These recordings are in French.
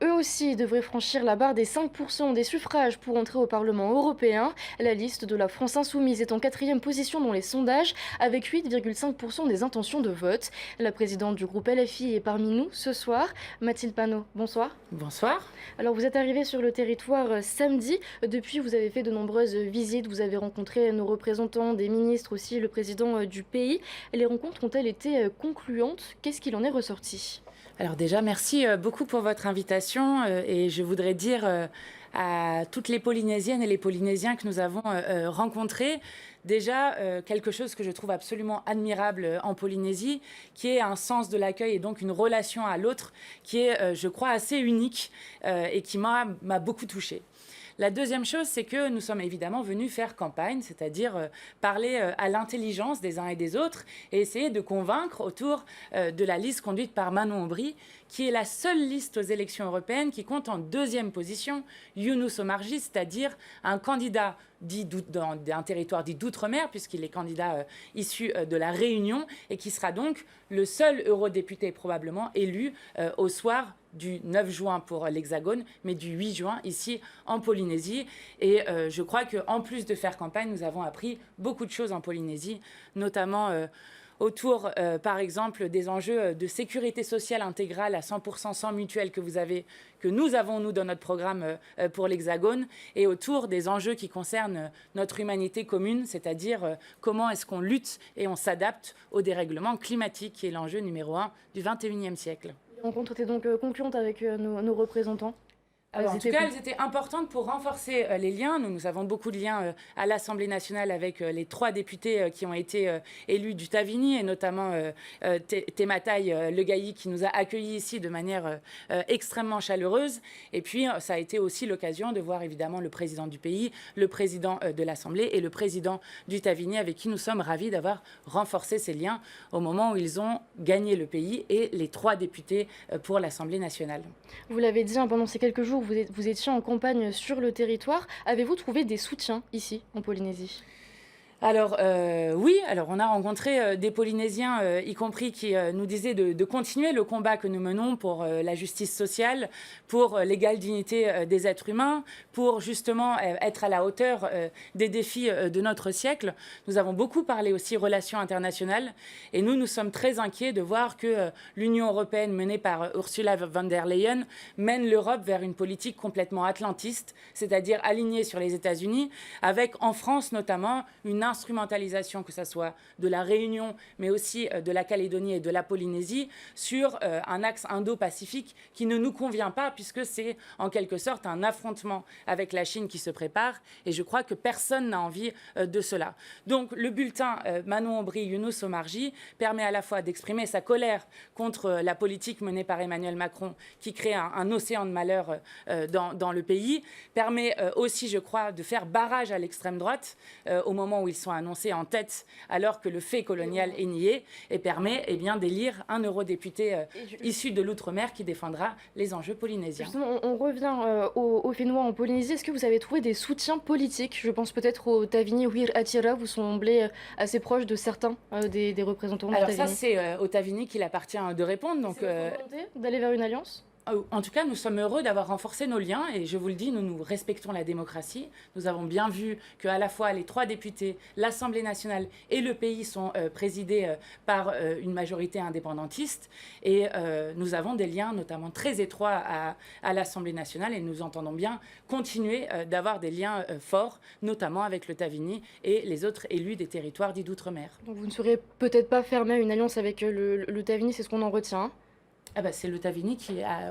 eux aussi devraient franchir la barre des 5% des suffrages pour entrer au Parlement européen. La liste de la France insoumise est en quatrième position dans les sondages, avec 8,5% des intentions de vote. La présidente du groupe LFI est parmi nous ce soir. Mathilde Panot, bonsoir. Bonsoir. Alors vous êtes arrivée sur le territoire samedi. Depuis, vous avez fait de nombreuses visites. Vous avez rencontré nos représentants, des ministres aussi, le président du pays. Les rencontres ont-elles été concluantes? Qu'est-ce qu'il en est ressorti? Alors déjà, merci beaucoup pour votre invitation et je voudrais dire à toutes les Polynésiennes et les Polynésiens que nous avons rencontrés, déjà quelque chose que je trouve absolument admirable en Polynésie, qui est un sens de l'accueil et donc une relation à l'autre qui est, je crois, assez unique et qui m'a beaucoup touchée. La deuxième chose, c'est que nous sommes évidemment venus faire campagne, c'est-à-dire parler à l'intelligence des uns et des autres et essayer de convaincre autour de la liste conduite par Manon Aubry, qui est la seule liste aux élections européennes qui compte en deuxième position Younous Omarjee, c'est-à-dire un candidat d'un territoire dit d'outre-mer, puisqu'il est candidat issu de la Réunion et qui sera donc le seul eurodéputé probablement élu au soir du 9 juin pour l'Hexagone, mais du 8 juin ici en Polynésie. Et je crois qu'en plus de faire campagne, nous avons appris beaucoup de choses en Polynésie, notamment autour, par exemple, des enjeux de sécurité sociale intégrale à 100% sans mutuelle que nous avons, nous, dans notre programme pour l'Hexagone, et autour des enjeux qui concernent notre humanité commune, c'est-à-dire comment est-ce qu'on lutte et on s'adapte au dérèglement climatique, qui est l'enjeu numéro 1 du 21e siècle. Les rencontres étaient donc concluantes avec nos représentants. Alors, en tout cas, elles étaient importantes pour renforcer les liens. Nous avons beaucoup de liens à l'Assemblée nationale avec les 3 députés qui ont été élus du Tavini, et notamment Tematai Legayi, qui nous a accueillis ici de manière extrêmement chaleureuse. Et puis, ça a été aussi l'occasion de voir évidemment le président du pays, le président de l'Assemblée et le président du Tavini, avec qui nous sommes ravis d'avoir renforcé ces liens au moment où ils ont gagné le pays et les 3 députés pour l'Assemblée nationale. Vous l'avez dit, pendant ces quelques jours, vous étiez en campagne sur le territoire. Avez-vous trouvé des soutiens ici, en Polynésie ? Alors oui, alors on a rencontré des Polynésiens, y compris qui nous disaient de continuer le combat que nous menons pour la justice sociale, pour l'égale dignité des êtres humains, pour justement être à la hauteur des défis de notre siècle. Nous avons beaucoup parlé aussi relations internationales et nous sommes très inquiets de voir que l'Union européenne menée par Ursula von der Leyen mène l'Europe vers une politique complètement atlantiste, c'est-à-dire alignée sur les États-Unis, avec en France notamment une instrumentalisation, que ce soit de la Réunion, mais aussi de la Calédonie et de la Polynésie, sur un axe indo-pacifique qui ne nous convient pas, puisque c'est en quelque sorte un affrontement avec la Chine qui se prépare, et je crois que personne n'a envie de cela. Donc le bulletin Manon Aubry Younous Omarjee permet à la fois d'exprimer sa colère contre la politique menée par Emmanuel Macron, qui crée un océan de malheur dans le pays, permet aussi, je crois, de faire barrage à l'extrême droite au moment où ils sont annoncés en tête alors que le fait colonial est nié, et permet d'élire un eurodéputé issu de l'outre-mer qui défendra les enjeux polynésiens. Justement, on revient au Fénois en Polynésie. Est-ce que vous avez trouvé des soutiens politiques? Je pense peut-être au Tavini Wir Atira. Vous semblez assez proche de certains des représentants du Tavini. Alors ça, c'est au Tavini qu'il appartient de répondre. Donc, c'est votre volonté d'aller vers une alliance? En tout cas, nous sommes heureux d'avoir renforcé nos liens et je vous le dis, nous respectons la démocratie. Nous avons bien vu qu'à la fois les 3 députés, l'Assemblée nationale et le pays sont présidés par une majorité indépendantiste et nous avons des liens notamment très étroits à l'Assemblée nationale et nous entendons bien continuer d'avoir des liens forts, notamment avec le Tavini et les autres élus des territoires dits d'outre-mer. Donc vous ne serez peut-être pas fermé à une alliance avec le Tavini, c'est ce qu'on en retient. Ah bah c'est le Tavini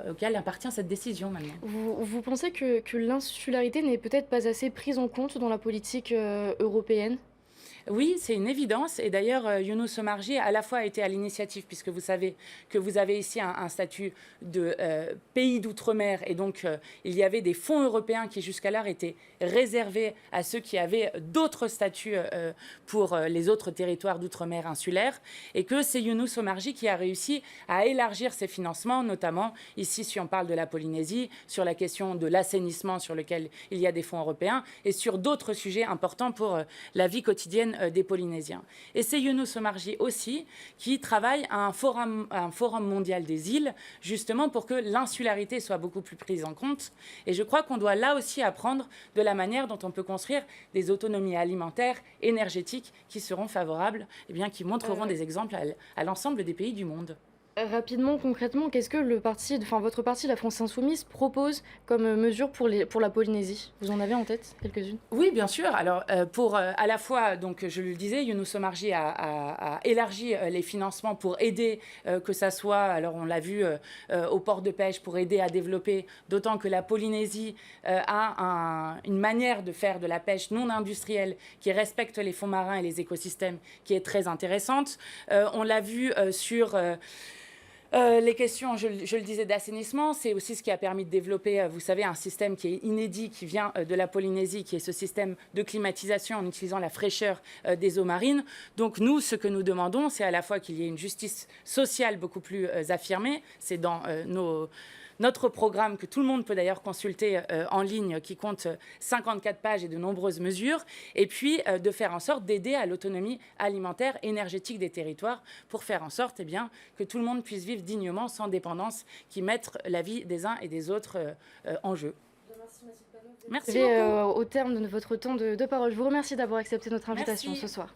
auquel appartient cette décision maintenant. Vous pensez que l'insularité n'est peut-être pas assez prise en compte dans la politique européenne? Oui, c'est une évidence. Et d'ailleurs, Younous Omarjee à la fois a été à l'initiative, puisque vous savez que vous avez ici un statut de pays d'outre-mer. Et donc, il y avait des fonds européens qui jusqu'alors étaient réservés à ceux qui avaient d'autres statuts pour les autres territoires d'outre-mer insulaires. Et que c'est Younous Omarjee qui a réussi à élargir ses financements, notamment ici, si on parle de la Polynésie, sur la question de l'assainissement sur lequel il y a des fonds européens, et sur d'autres sujets importants pour la vie quotidienne des Polynésiens. Et c'est Younous Omarjee aussi qui travaille à un forum mondial des îles, justement pour que l'insularité soit beaucoup plus prise en compte. Et je crois qu'on doit là aussi apprendre de la manière dont on peut construire des autonomies alimentaires, énergétiques, qui seront favorables, et bien, qui montreront des exemples à l'ensemble des pays du monde. Rapidement, concrètement, qu'est-ce que votre parti, la France Insoumise, propose comme mesure pour la Polynésie? Vous en avez en tête quelques-unes? Oui, bien sûr. Alors, pour à la fois, donc, je le disais, Younous Omarjee a élargi les financements pour aider, que ça soit, alors on l'a vu, au port de pêche, pour aider à développer, d'autant que la Polynésie a une manière de faire de la pêche non industrielle qui respecte les fonds marins et les écosystèmes qui est très intéressante. On l'a vu sur... les questions, je le disais, d'assainissement, c'est aussi ce qui a permis de développer, vous savez, un système qui est inédit, qui vient de la Polynésie, qui est ce système de climatisation en utilisant la fraîcheur des eaux marines. Donc nous, ce que nous demandons, c'est à la fois qu'il y ait une justice sociale beaucoup plus affirmée, c'est dans notre programme, que tout le monde peut d'ailleurs consulter en ligne, qui compte 54 pages et de nombreuses mesures, et puis de faire en sorte d'aider à l'autonomie alimentaire, énergétique des territoires, pour faire en sorte que tout le monde puisse vivre dignement, sans dépendance, qui mette la vie des uns et des autres en jeu. Merci beaucoup. Au terme de votre temps de parole, je vous remercie d'avoir accepté notre invitation ce soir.